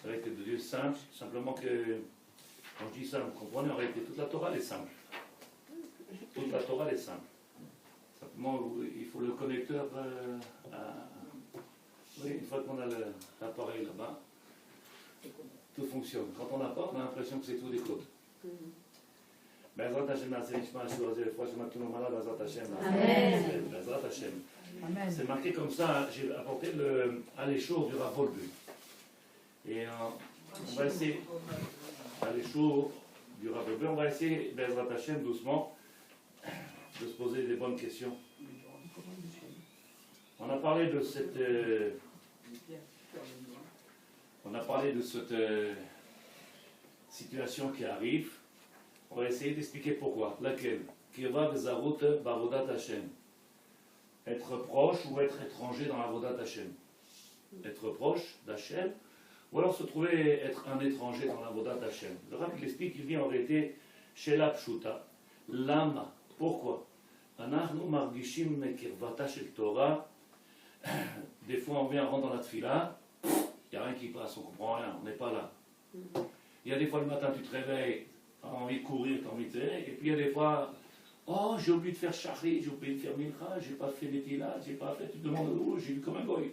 la vérité de Dieu est simple, simplement que, quand je dis ça, vous comprenez, en réalité, toute la Torah elle est simple. Toute la Torah elle est simple. Simplement, il faut le connecteur oui, une fois qu'on a l'appareil là-bas, tout fonctionne. Quand on n'a pas, on a l'impression que c'est tout des codes. Bezrat Hashem, c'est marqué comme ça, j'ai apporté l'échour du Rav Wolbe. Et on va essayer, l'échour du Rav Wolbe, on va essayer, Bezrat Hashem, doucement, de se poser des bonnes questions. On a parlé de cette... situation qui arrive. On va essayer d'expliquer pourquoi. Laquelle? Kirva Zarut Barodat Hashem. Être proche ou être étranger dans la Vodat Hashem. Être proche d'Hashem, ou alors se trouver être un étranger dans la Vodat Hashem. Le Rav il explique qu'il vient en réalité chez la Pshuta. Lama. Pourquoi? Anachnu margishim kirvata shel Torah. Des fois on vient, on rentre dans la tfila, il n'y a rien qui passe, on ne comprend rien, on n'est pas là. Il y a des fois le matin tu te réveilles, tu as envie de courir, tu as envie de faire, et puis il y a des fois, oh j'ai oublié de faire shahri, j'ai oublié de faire mincha, j'ai pas fait netila, j'ai pas fait, tu te demandes où, j'ai vu comme un goy.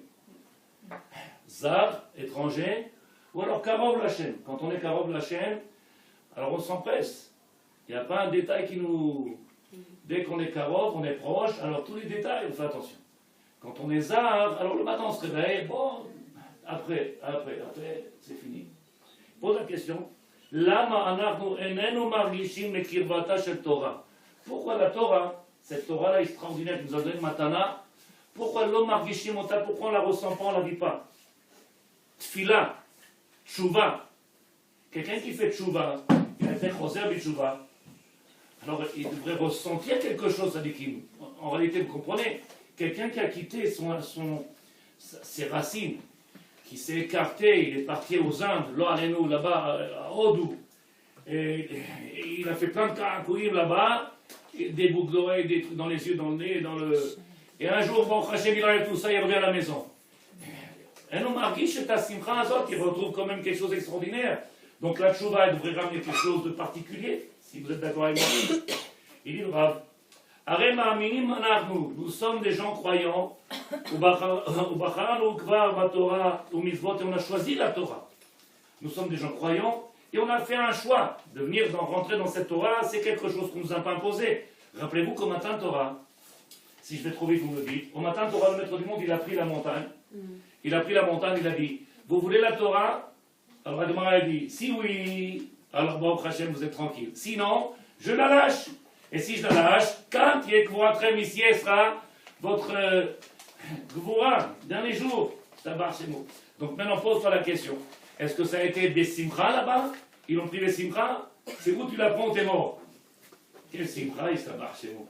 Zar, étranger, ou alors karov l'Hachem. Quand on est karov l'Hachem, alors on s'empresse. Il n'y a pas un détail qui nous... Dès qu'on est karov, on est proche, alors tous les détails, on fait attention. Quand on est zar, alors le matin on se réveille, bon, après, c'est fini. Pose la question. Pourquoi la Torah, cette Torah-là extraordinaire qui nous a donné Matana, pourquoi l'homme margishim ota, pourquoi on la ressent pas, on la vit pas? Tfila, tshuva. Quelqu'un qui fait tshuva, il a fait choser b'tshuva, alors il devrait ressentir quelque chose, ça dit qu'il, en réalité, vous comprenez, quelqu'un qui a quitté ses racines, qui s'est écarté, il est parti aux Indes, là-bas, à Odou, et il a fait plein de karakouïm là-bas, des boucles d'oreilles, des trucs dans les yeux, dans le nez, et un jour, bon, Hachem, il enlève tout ça, il revient à la maison. Et non, Margish, ta simcha azot, il retrouve quand même quelque chose d'extraordinaire. Donc la tchouva, elle devrait ramener quelque chose de particulier, si vous êtes d'accord avec moi. Il dit le Rav, nous sommes des gens croyants, et on a choisi la Torah. Nous sommes des gens croyants, et on a fait un choix de venir rentrer dans cette Torah, c'est quelque chose qu'on nous a pas imposé. Rappelez-vous qu'au matin Torah, si je vais trop vite, vous me le dites, au matin Torah, le maître du monde, il a pris la montagne, il a dit, vous voulez la Torah? Alors Adama a dit, si oui, alors Baruch Hashem, vous êtes tranquille. Sinon, je la lâche. Et si je la lâche, quand il ici sera votre gvoura, dernier jour, tabar chez nous. Donc maintenant, pose-toi la question. Est-ce que ça a été des simcha là-bas? Ils ont pris les simcha? C'est où tu l'apprends, t'es mort. Quel simcha, il tabar chez nous.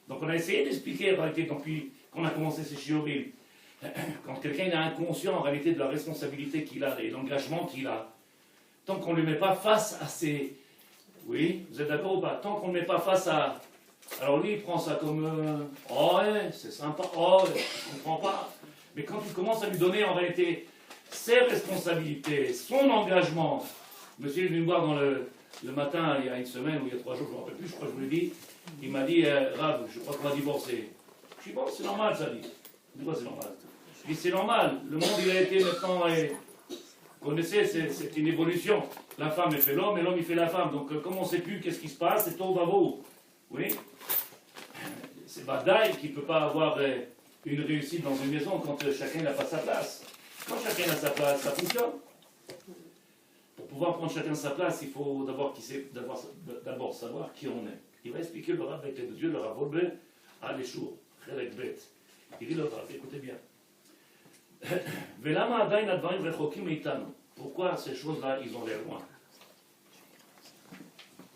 Donc on a essayé d'expliquer, en réalité, depuis qu'on a commencé ces shiurim, quand quelqu'un est inconscient en réalité de la responsabilité qu'il a et l'engagement qu'il a, tant qu'on ne le met pas face à ses... Oui, vous êtes d'accord ou pas? Tant qu'on ne met pas face à... Alors lui, il prend ça comme... oh ouais, c'est sympa, oh, je ne comprends pas. Mais quand tu commences à lui donner en réalité ses responsabilités, son engagement... Monsieur est venu me voir dans le matin, il y a une semaine ou il y a 3 jours, je ne me rappelle plus, je crois que je vous l'ai dit. Il m'a dit, Rav, je crois qu'on va divorcer. Je dis, bon, c'est normal, ça dit. Pourquoi c'est normal? Je dis, c'est normal, le monde il a été maintenant... Vous connaissez, c'est une évolution. La femme elle fait l'homme et l'homme il fait la femme. Donc comme on ne sait plus qu'est-ce qui se passe, c'est tout va-vous. Oui. C'est Badaï qui ne peut pas avoir une réussite dans une maison quand chacun n'a pas sa place. Quand chacun a sa place, ça fonctionne. Pour pouvoir prendre chacun sa place, il faut d'abord savoir qui on est. Il va expliquer le Rav avec les 2 yeux, le Rav Wolbe, à l'échour, Chelek Bet. Il dit le Rav, écoutez bien. Pourquoi ces choses-là, ils ont l'air loin?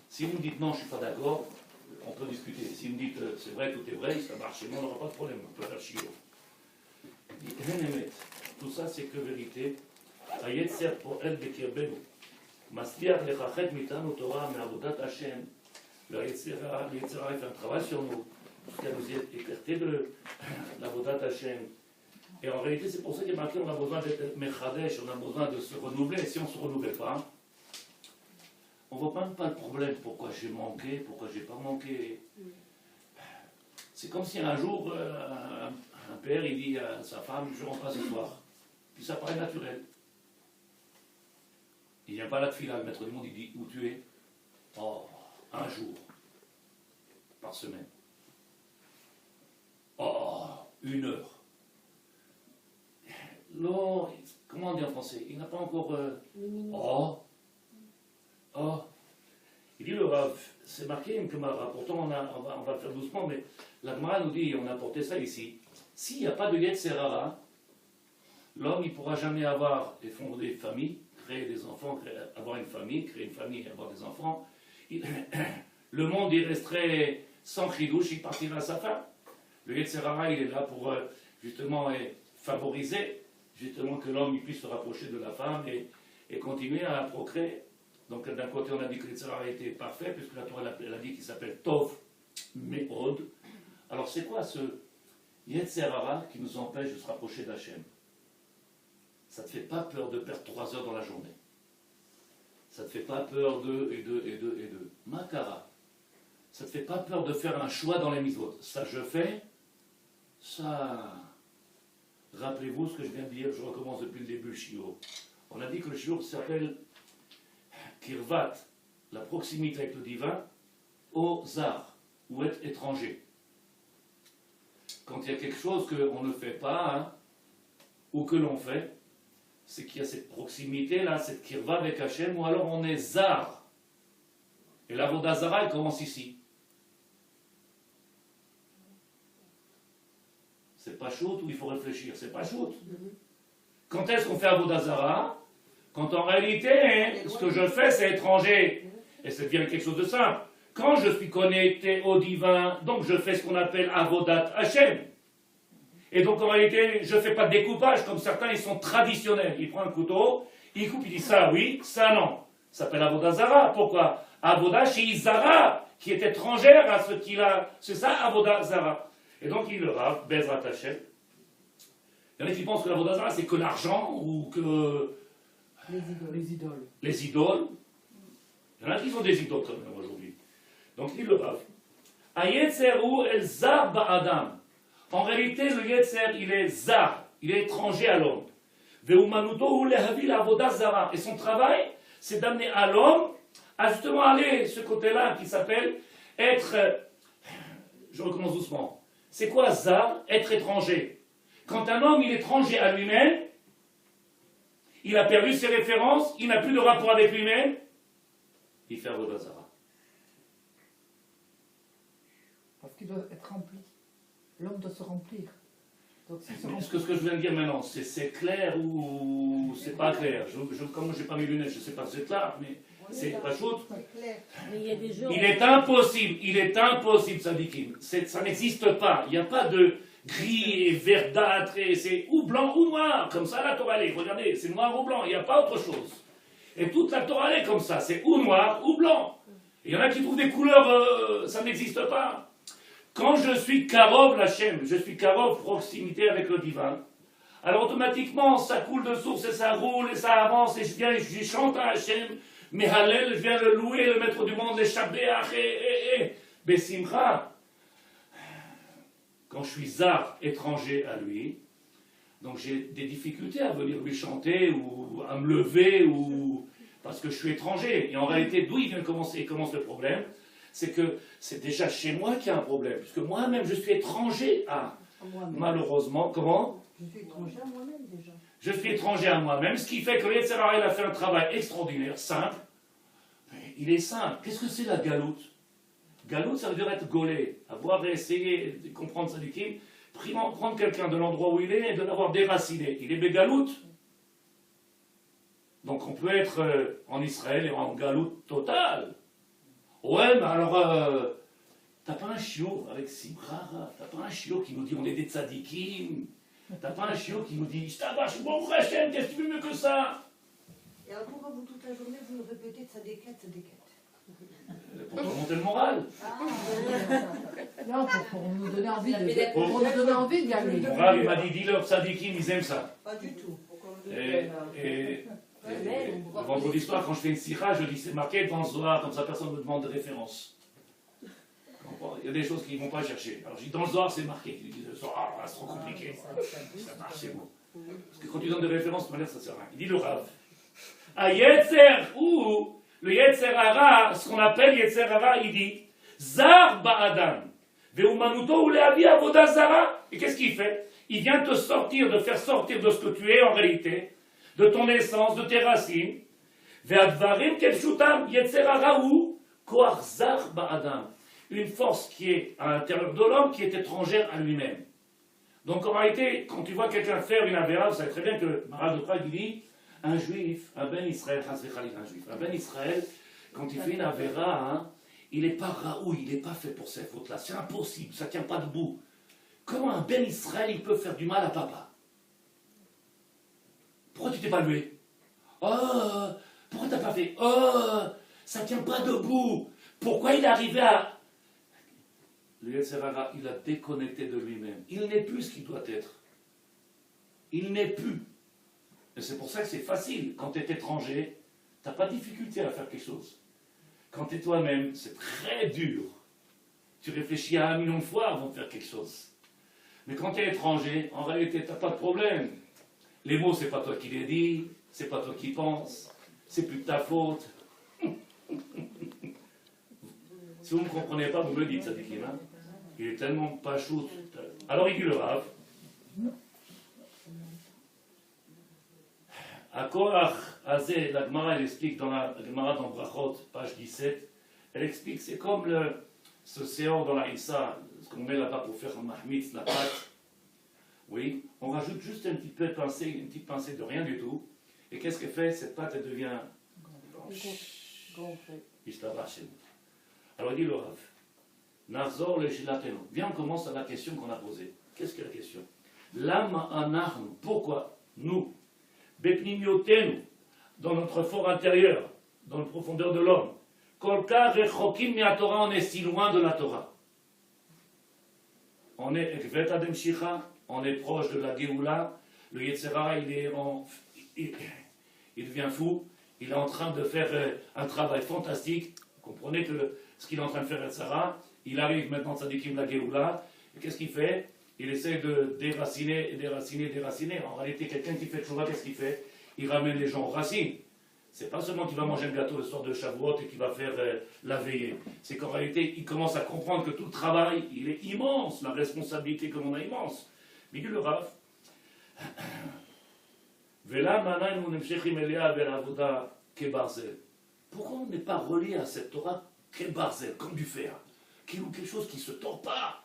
Si vous me dites non, je ne suis pas d'accord, on peut discuter. Si vous me dites c'est vrai, tout est vrai, ça marche chez moi, on n'aura pas de problème, on peut faire chier. Tout ça, c'est que vérité. Hayetzer po'el bekirbenu. Masliach lechachet mitanu Torah me'avodat Hashem. Le Hayetzer fait un travail sur nous. Jusqu'à nous écarter de l'avodat Hashem. Et en réalité, c'est pour ça qu'il est marqué, on a besoin d'être mechadesh, on a besoin de se renouveler. Et si on ne se renouvelle pas, on ne voit même pas le problème. Pourquoi j'ai manqué, pourquoi j'ai pas manqué. C'est comme si un jour, un père, il dit à sa femme, je rentre pas ce soir. Puis ça paraît naturel. Il vient pas là de fil, le maître du monde, il dit, où tu es? Oh, un jour par semaine. Oh, 1 heure. Non, comment on dit en français? Il n'a pas encore... Oh. Il dit le Rav, c'est marqué une Gemara, pourtant on va le faire doucement, mais la Gemara nous dit, on a apporté ça ici. S'il n'y a pas de Yetzer Hara, l'homme il ne pourra jamais avoir et fonder des familles, créer des enfants, avoir une famille, créer une famille et avoir des enfants. Le monde il resterait sans chidouche, il partirait à sa fin. Le Yetzer Hara il est là pour justement favoriser justement que l'homme puisse se rapprocher de la femme et continuer à procréer. Donc d'un côté on a dit que le Yetzer Hara était parfait, puisque la Torah elle a dit qu'il s'appelle Tov Me'od. Alors c'est quoi ce Yetzer Hara qui nous empêche de se rapprocher d'Hachem? Ça ne te fait pas peur de perdre 3 heures dans la journée. Ça ne te fait pas peur de Makara. Ça ne te fait pas peur de faire un choix dans les mitzvot. Ça je fais, ça... Rappelez-vous ce que je viens de dire, je recommence depuis le début le shiur. On a dit que le shiur s'appelle Kirvat, la proximité avec le divin, au zar, ou être étranger. Quand il y a quelque chose qu'on ne fait pas, ou que l'on fait, c'est qu'il y a cette proximité-là, cette kirva avec Hachem, ou alors on est zar. Et la Avodah Zara, elle commence ici. C'est pas shoot où il faut réfléchir, c'est pas shoot. Quand est-ce qu'on fait Avodah Zara? Quand en réalité, ce que je fais, c'est étranger. Et ça devient quelque chose de simple. Quand je suis connecté au divin, donc je fais ce qu'on appelle Avodat Hachem. Et donc en réalité, je ne fais pas de découpage, comme certains, ils sont traditionnels. Il prend un couteau, il coupe, il dit ça oui, ça non. Ça s'appelle Avodah Zara. Pourquoi? Avodah chez Zara, qui est étrangère à ce qu'il a. C'est ça, Avodah Zara. Et donc il le rave, Bezrat Hachem. Il y en a qui pensent que l'Avodah Zara, c'est que l'argent, ou que... Les idoles. Les idoles. Il y en a qui sont des idoles quand même aujourd'hui. Donc il le rave. Ayetzeru el zar ba'adam. En réalité, le Yetzer, il est zar, il est étranger à l'homme. Et son travail, c'est d'amener à l'homme à justement aller ce côté-là qui s'appelle être, je recommence doucement, c'est quoi zar? Être étranger. Quand un homme il est étranger à lui-même, il a perdu ses références, il n'a plus de rapport avec lui-même, il fait Avodah Zara. Parce qu'il doit être rempli. L'homme doit se remplir. Donc, Est-ce que ce que je viens de dire maintenant, c'est clair ou c'est pas clair? Comme je n'ai pas mes lunettes, je ne sais pas si c'est clair, mais c'est pas chaud. Il est impossible, Sadikim. Ça n'existe pas. Il n'y a pas de gris et verdâtre, et c'est ou blanc ou noir, comme ça la Torah est. Regardez, c'est noir ou blanc, il n'y a pas autre chose. Et toute la Torah est comme ça, c'est ou noir ou blanc. Il y en a qui trouvent des couleurs, ça n'existe pas. Quand je suis Karov Lachem, je suis Karov proximité avec le divin, alors automatiquement ça coule de source et ça roule et ça avance et je viens et je chante à Hachem, mais Hallel, je viens le louer, le maître du monde, les Shabbeach et Besimcha. Quand je suis zar, étranger à lui, donc j'ai des difficultés à venir lui chanter ou à me lever ou parce que je suis étranger. Et en réalité, d'où il commence le problème? C'est que c'est déjà chez moi qu'il y a un problème, puisque moi-même je suis étranger à, malheureusement, comment? Je suis étranger à moi-même déjà. Je suis étranger à moi-même, ce qui fait que Yetzer Hara a fait un travail extraordinaire, simple. Il est simple. Qu'est-ce que c'est la galoute? Galoute, ça veut dire être gaulé, avoir essayé de comprendre Sadikim, prendre quelqu'un de l'endroit où il est et de l'avoir déraciné. Il est bégaloute. Donc on peut être en Israël et en galoute totale. Ouais, mais alors, t'as pas un chiot avec Simcha, t'as pas un chiot qui nous dit on est des tzadikim, t'as pas un chiot qui nous dit je t'abache, bon Hachem, qu'est-ce que tu veux mieux que ça? Et alors pourquoi vous toute la journée vous nous répétez tzadéket, tzadéket? Pour remonter le moral. Non, pour nous donner envie d'y aller. Mon Rav, il m'a dit, dis-leur, tzadikim, ils aiment ça. Pas du tout. Et le vendredi soir, quand je fais une sikha, je dis, c'est marqué dans le Zohar, comme ça personne ne me demande de référence. Il y a des choses qu'ils ne vont pas chercher. Alors je dis, dans le Zohar, c'est marqué. Ils disent, ah, c'est trop compliqué. Ça marche, c'est bon. Parce que quand tu donnes des références, de toute manière, ça ne sert à rien. Il dit le Rav. À Yetzer, ou le Yetzer Hara, ce qu'on appelle Yetzer Hara, il dit, Zar Ba'adam, Veumanuto ou Leavi Avoda Zara. Et qu'est-ce qu'il fait? Il vient te sortir, de faire sortir de ce que tu es en réalité, de ton essence, de tes racines. Ve'advarim kepshutam Yetzer Hara ou Koach Zar Ba'adam. Une force qui est à l'intérieur de l'homme, qui est étrangère à lui-même. Donc en réalité, quand tu vois quelqu'un faire une avéra, vous savez très bien que Maharaj de Prague dit, un juif, un ben Israël, un ben Israël, quand il fait une avéra, hein, il n'est pas raoul, il n'est pas fait pour cette faute-là. C'est impossible, ça ne tient pas debout. Comment un ben Israël, il peut faire du mal à papa? Pourquoi tu t'es pas levé? Oh, pourquoi tu n'as pas fait? Oh, ça ne tient pas debout. Pourquoi il est arrivé à... Le Yetzer Hara, il a déconnecté de lui-même. Il n'est plus ce qu'il doit être. Il n'est plus. Et c'est pour ça que c'est facile. Quand tu es étranger, tu n'as pas de difficulté à faire quelque chose. Quand tu es toi-même, c'est très dur. Tu réfléchis à 1 million de fois avant de faire quelque chose. Mais quand tu es étranger, en réalité, tu n'as pas de problème. Les mots, c'est pas toi qui les dis, c'est pas toi qui penses, c'est plus de ta faute. Si vous ne me comprenez pas, vous me le dites, ça dit qu'il hein. Il est tellement pas chou. Alors il dit le Rav. À Korach Azé, la Gemara, elle explique dans la Gemara dans Brachot, page 17, elle explique, c'est comme ce séant dans la Issa, ce qu'on met là-bas pour faire un mahmitz, la pâte. Oui, on rajoute juste une petite pincée de rien du tout. Et qu'est-ce qu'elle fait? Cette pâte, elle devient il se la va chez vous. Alors il dit le Rav, Nazor le Shilatenu. Viens, on commence à la question qu'on a posée. Qu'est-ce que la question? Lama anachnu. Pourquoi nous, Bepnimiotenu, dans notre fort intérieur, dans la profondeur de l'homme, Kolka rechokim mi Torah, on est si loin de la Torah. On est Ekvet Adem Shicha, on est proche de la Géoula. Le Yetzer Hara, il devient fou. Il est en train de faire un travail fantastique. Vous comprenez que ce qu'il est en train de faire Yetzer Hara, il arrive maintenant Tzadikim la Géoula. Et qu'est-ce qu'il fait? Il essaie de déraciner. En réalité, quelqu'un qui fait Tchouva, qu'est-ce qu'il fait? Il ramène les gens aux racines. C'est pas seulement qu'il va manger un gâteau le soir de Shavuot et qu'il va faire la veillée. C'est qu'en réalité, il commence à comprendre que tout le travail, il est immense. La responsabilité que l'on a immense. Mais dit le Rav, pourquoi on n'est pas relié à cette Torah Kebarzel, comme du fer, quelque chose qui ne se tord pas?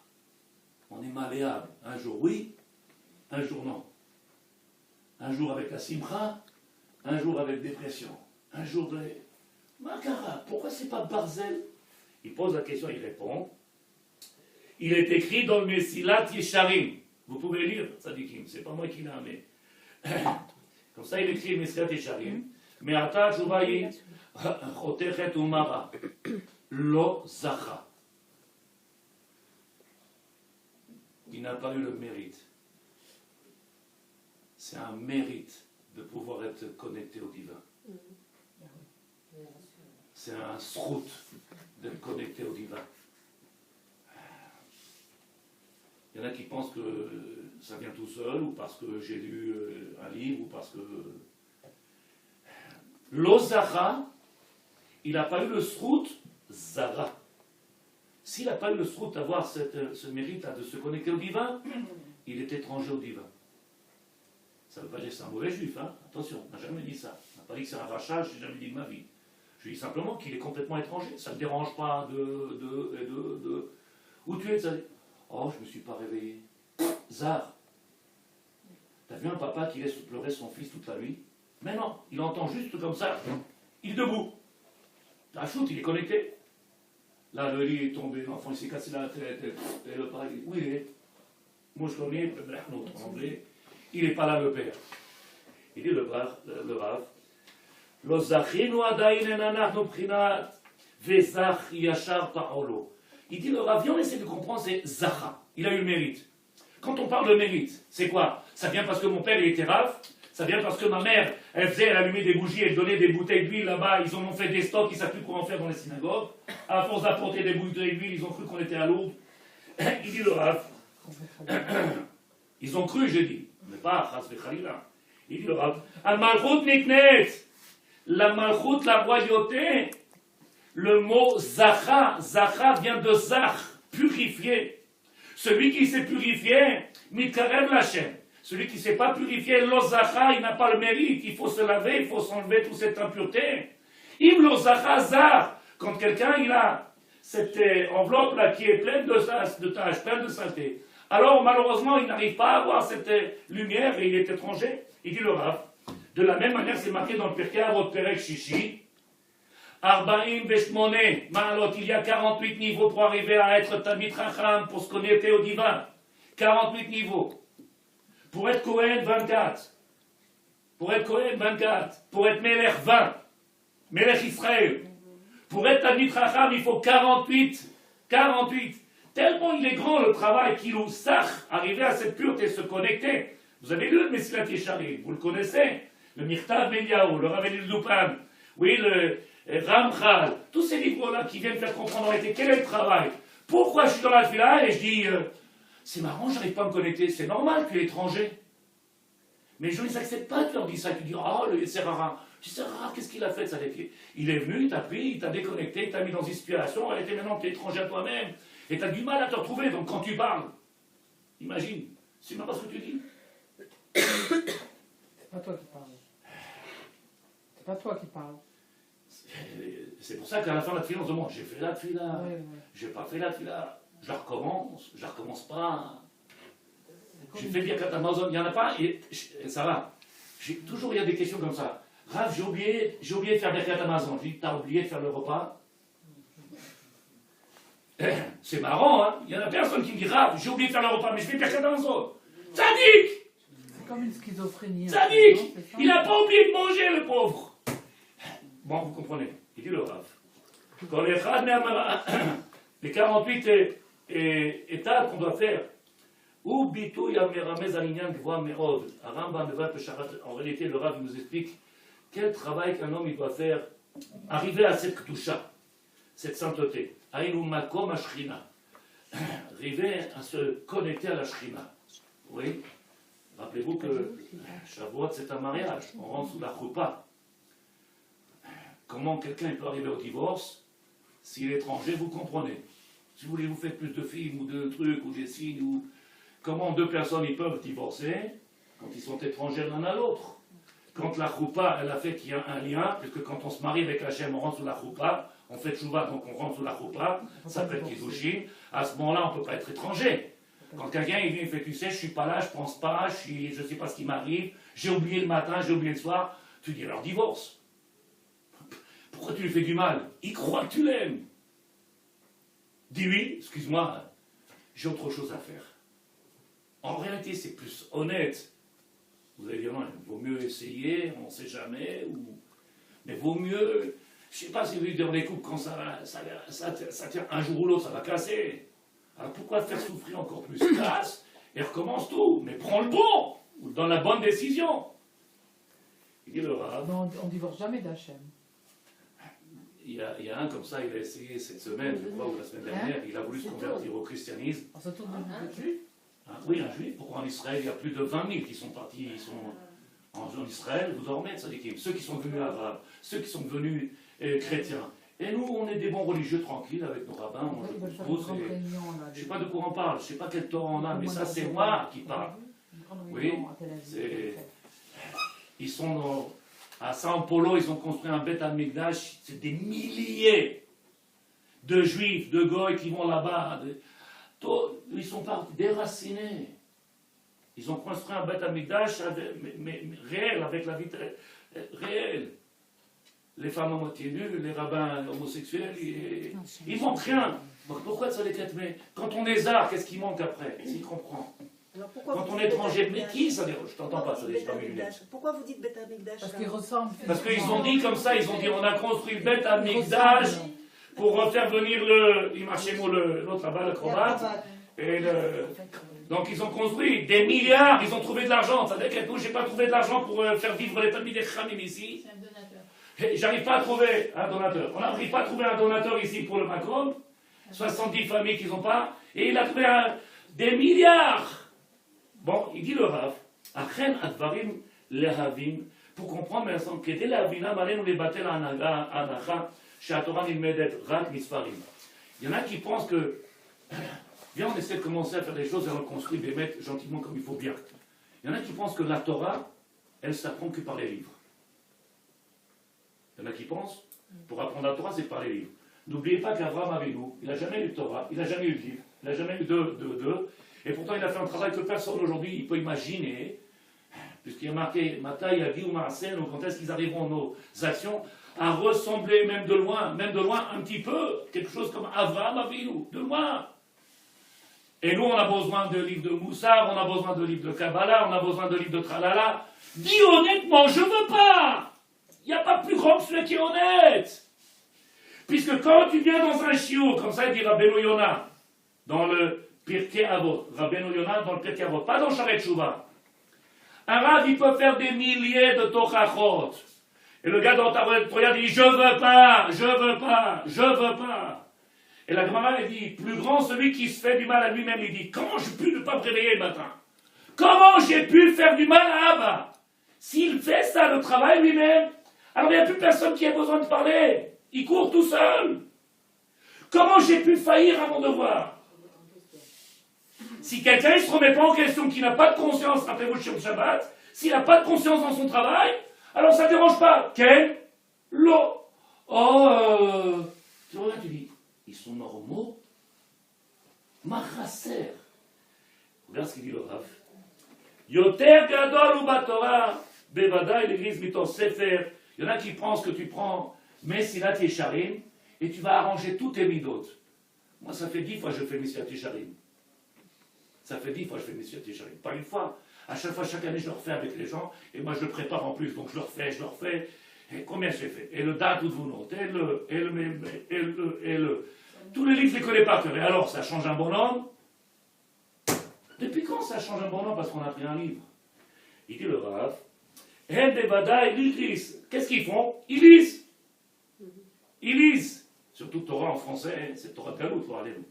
On est malléable. Un jour oui, un jour non. Un jour avec la simcha, un jour avec dépression. Un jour de... Makara, pourquoi c'est pas Barzel? Il pose la question, il répond. Il est écrit dans le Mesilat Yesharim. Vous pouvez lire, Tzadikim, c'est pas moi qui l'ai amené. Comme ça, il écrit Mesilat Yesharim. Mais Ata Jouvaï, Chotechet Umara, Lo Zacha. Il n'a pas eu le mérite. C'est un mérite de pouvoir être connecté au divin. C'est un srout d'être connecté au divin. Il y en a qui pensent que ça vient tout seul, ou parce que j'ai lu un livre, ou parce que... L'Ozacha, il n'a pas eu le srout Zara. S'il n'a pas eu le srout d'avoir ce mérite de se connecter au divin, il est étranger au divin. Ça ne veut pas dire que c'est un mauvais juif, hein. Attention, on n'a jamais dit ça. On n'a pas dit que c'est un rachat, je n'ai jamais dit de ma vie. Je dis simplement qu'il est complètement étranger. Ça ne me dérange pas de... Où tu es, ça? Oh, je ne me suis pas réveillé. Zar. T'as vu un papa qui laisse pleurer son fils toute la nuit? Mais non, il entend juste comme ça. Il est debout. La choute, il est connecté. Là, le lit est tombé, l'enfant il s'est cassé la tête. Et le père, où il est? Moi, je connais, en anglais. Il n'est pas là, le père. Il dit le Rav, Lo zachinu adayin en anachnu bchinat Vezach Yachar Paolo. Il dit le Rav, viens, on essaie de comprendre, c'est Zacha. Il a eu le mérite. Quand on parle de mérite, c'est quoi? Ça vient parce que mon père il était Rav. Ça vient parce que ma mère, elle allumait des bougies, elle donnait des bouteilles d'huile là-bas, ils en ont fait des stocks, ils ne savent plus quoi en faire dans les synagogues. À force d'apporter des bouteilles d'huile, ils ont cru qu'on était à Lourdes. Il dit le Rav. Ils ont cru, j'ai dit. Mais pas Chas v'Chalila. Il dit le Rav. Al Malchut Niknet. La Malchut, la royauté. Le mot Zacha. Zacha vient de Zach, purifié. Celui qui s'est purifié, Mitkarev Lachem. Celui qui ne s'est pas purifié, l'Ozacha, il n'a pas le mérite. Il faut se laver, il faut s'enlever toute cette impureté. Im l'Ozacha Zar. Quand quelqu'un, il a cette enveloppe-là qui est pleine de tâches, pleine de saleté. Alors, malheureusement, il n'arrive pas à avoir cette lumière et il est étranger. Il dit le Rav. De la même manière, c'est marqué dans le Pirkei Avot Perek Shishi. Arba'im Beshmone, Ma'alot, il y a 48 niveaux pour arriver à être Talmid Chacham, pour se connecter au divin. 48 niveaux. Pour être Kohen, 24. Pour être Kohen, 24. Pour être Melech, 20. Melech Israël. Pour être Talmid Chacham, il faut 48. 48. Tellement il est grand le travail qu'il nous sach, arriver à cette pureté, se connecter. Vous avez lu le Mesilat Yesharim, vous le connaissez. Le Mirtav Eliyahu, le Rav Eli Lupan, oui, le Ramchal, tous ces livres-là qui viennent faire comprendre en réalité quel est le travail. Pourquoi je suis dans la fila et je dis, c'est marrant, j'arrive pas à me connecter, c'est normal, tu es étranger. Mais les gens, ils n'acceptent pas, tu leur dis ça, tu dis, oh, le Serrara. Tu dis, Serrara, qu'est-ce qu'il a fait ça? Il est venu, il t'a pris, il t'a déconnecté, il t'a mis dans une situation, elle était maintenant, tu es étranger à toi-même, et tu as du mal à te retrouver, donc quand tu parles, imagine, c'est même pas ce que tu dis. C'est pas toi qui parles. C'est pas toi qui parles. C'est pour ça qu'à la fin de la tefila, on se demande, j'ai fait la tefila, Ouais. j'ai pas fait la tefila, je la recommence pas. J'ai fait Birkat Hamazon, il n'y en a pas, et ça va. Toujours il y a des questions comme ça. Rav, j'ai oublié de faire Birkat Hamazon. Je dis, t'as oublié de faire le repas? C'est marrant, hein? Il y en a personne qui me dit, Rav, j'ai oublié de faire le repas, mais je fais Birkat Hamazon. Tzadik! C'est comme une schizophrénie. Tzadik! Il n'a pas oublié de manger, le pauvre. Bon, vous comprenez. Il dit le Rav. Quand les 48 étapes qu'on doit faire, ou bitou yameramez alinyan gvoa meod, Rambam Nevat Pesharat, en réalité, le Rav nous explique quel travail qu'un homme il doit faire, arriver à cette ktusha, cette sainteté, aïnou makom ashrina, arriver à se connecter à la shrina. Oui. Rappelez-vous que Shavuot c'est un mariage, on rentre sous la choupa. Comment quelqu'un peut arriver au divorce s'il est étranger, vous comprenez. Si vous voulez, vous faites plus de films ou de trucs ou des signes, ou comment deux personnes ils peuvent divorcer quand ils sont étrangers l'un à l'autre. Quand la choupa, elle a fait qu'il y a un lien, puisque quand on se marie avec Hachem, on rentre sous la choupa, on fait tchouva, donc on rentre sous la choupa, ça s'appelle Kiddushin, à ce moment-là, on ne peut pas être étranger. Quand quelqu'un il vient et fait, tu sais, je ne suis pas là, je ne pense pas, je ne sais pas ce qui m'arrive, j'ai oublié le matin, j'ai oublié le soir, tu dis alors divorce. Pourquoi tu lui fais du mal? Il croit que tu l'aimes. Dis-lui, excuse-moi, j'ai autre chose à faire. En réalité, c'est plus honnête. Vous allez dire, non, il vaut mieux essayer, on ne sait jamais, mais vaut mieux, je ne sais pas si vous dites dans les couples, quand ça tient un jour ou l'autre, ça va casser. Alors pourquoi faire souffrir encore plus? Casse et recommence tout, mais prends le bon, ou dans la bonne décision. Il dit le Rav. On ne divorce jamais d'Hachem. Il y a un comme ça, il a essayé cette semaine, je crois, ou la semaine dernière, il a voulu se convertir au christianisme. On se tourne Un juif? Oui, un juif. Pourquoi en Israël, il y a plus de 20 000 qui sont partis, ils sont en Israël, vous en remettez, ça dit ceux qui sont devenus arabes, ceux qui sont devenus chrétiens. Et nous, on est des bons religieux tranquilles avec nos rabbins, on joue tous. Je ne sais pas de quoi on parle, je ne sais pas quel Torah on a, mais ça c'est moi qui parle. Oui, ils sont à São Paulo, ils ont construit un Beth Amikdash, c'est des milliers de juifs, de goy qui vont là-bas. Ils sont pas déracinés. Ils ont construit un Beth Amikdash mais réel, avec la vie réelle. Les femmes à moitié nues, les rabbins homosexuels, ils manquent rien. Donc pourquoi ça les quête? Mais quand on est zard, qu'est-ce qui manque après? S'il comprend. Quand on est étranger, mais qui ça dérange? Je t'entends pas, ça dérange pas mes lunettes. Pourquoi vous dites Beth Amikdash? Parce qu'ils ressemblent. Parce qu'ils ont dit comme ça, ils ont dit on a construit le Beth Amikdash pour faire venir l'autre là-bas, l'acrobate. Donc ils ont construit des milliards, ils ont trouvé de l'argent. Ça veut dire que j'ai pas trouvé de l'argent pour faire vivre les familles des Khamim ici. C'est un donateur. J'arrive pas à trouver un donateur. On n'arrive pas à trouver un donateur ici pour le Macron. 70 familles qu'ils n'ont pas. Et il a trouvé des milliards. Bon, il dit le Rav, Achen advarim lehavim, pour comprendre maintenant que dès la vina, malin les battel anacha, chez la Torah nilmedet rak misfarim. Il y en a qui pensent que, viens, on essaie de commencer à faire des choses et on construit des maîtres gentiment comme il faut bien. Il y en a qui pensent que la Torah, elle s'apprend que par les livres. Il y en a qui pensent, pour apprendre la Torah, c'est par les livres. N'oubliez pas qu'Abraham Avinu, il n'a jamais eu de Torah, il n'a jamais eu de livre, il n'a jamais eu et pourtant il a fait un travail que personne aujourd'hui ne peut imaginer, puisqu'il y a marqué Matai, Adi ou Marcel, donc quand est-ce qu'ils arriveront nos actions à ressembler même de loin, un petit peu, quelque chose comme Abraham Avinu, de loin. Et nous, on a besoin de livres de Moussar, on a besoin de livres de Kabbalah, on a besoin de livres de Tralala. Dis honnêtement, je veux pas. Il n'y a pas plus grand que celui qui est honnête. Puisque quand tu viens dans un chiot, comme ça il dit Rabbeinu Yonah, dans le Pirkei Avot, Rabbeinu Yonah dans le Pirkei Avot, pas dans Sharet Shuvah. Un Rav, il peut faire des milliers de tochachot. Et le gars dans ta regarde, il dit, je veux pas. Et la Gemara, elle dit, plus grand celui qui se fait du mal à lui-même, il dit, comment j'ai pu ne pas me réveiller le matin? Comment j'ai pu faire du mal à Abba? S'il fait ça, le travail lui-même, alors il n'y a plus personne qui a besoin de parler. Il court tout seul. Comment j'ai pu faillir à mon devoir? Si quelqu'un ne se remet pas en question, qui n'a pas de conscience, rappelez-vous sur le Shabbat, s'il n'a pas de conscience dans son travail, alors ça ne dérange pas. Quel? L'eau. Tu vois, tu dis, ils sont normaux. Machasser. Regarde ce qu'il dit le Rav. Yoter gadol ou batora, bevada l'église miton sefer. Il y en a qui pensent que tu prends Mesilat Yesharim et tu vas arranger tous tes midot. Moi, ça fait 10 fois que je fais Mesilat Yesharim. Ça fait 10 fois que je fais Mesilat Yesharim. Pas une fois. À chaque fois, chaque année, je le refais avec les gens et moi, je le prépare en plus. Donc, je le refais. Et combien j'ai fait? Et le date ou vous notez, tous les livres, je ne les connais pas. Et alors, ça change un bonhomme? Depuis quand ça change un bonhomme? Parce qu'on a pris un livre. Il dit le Rav. Qu'est-ce qu'ils font? Ils lisent. Ils lisent. Surtout Torah en français, c'est Torah de Galout, Torah Lénou.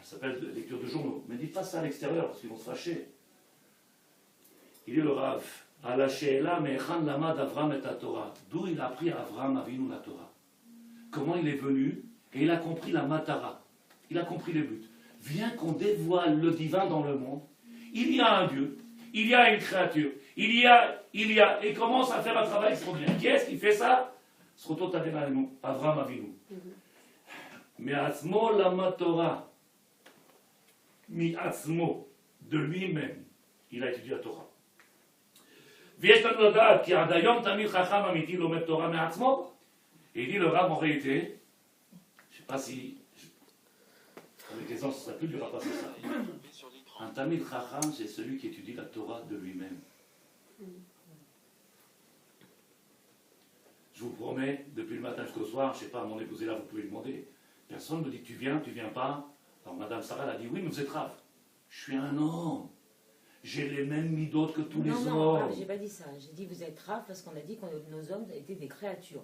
Ça s'appelle lecture de journaux. Mais dites pas ça à l'extérieur, parce qu'ils vont se fâcher. Il dit le Rav, à la Sheela Mechan Lamad Avram et Torah. D'où il a appris à Avram Avinu la Torah. Comment il est venu, et il a compris la Matara. Il a compris les buts. Viens qu'on dévoile le divin dans le monde. Il y a un Dieu, il y a une créature, il y a, et commence à faire un travail extraordinaire. Qui est-ce qui fait ça? Srotot Avinu, Avram Avinu. Mais Atzmo Lama Torah, Mi Atzmo, de lui-même, il a étudié la Torah. ויש לנו לדעת כי עד היום תמיד חכם אמיתי לומד תורה מעצמו. Et il dit le Rav en réalité, je ne sais pas si, avec les ans ce serait plus dur à passer ça. Un Tamid Chacham, c'est celui qui étudie la Torah de lui-même. Je vous promets, depuis le matin jusqu'au soir, je ne sais pas, mon épouse est là, vous pouvez lui demander. Personne ne me dit tu viens pas. Alors Madame Sarah elle a dit oui, mais vous êtes Rav. Je suis un homme. J'ai les mêmes midot que tous les hommes. Non, j'ai pas dit ça. J'ai dit vous êtes Rav parce qu'on a dit que nos hommes étaient des créatures.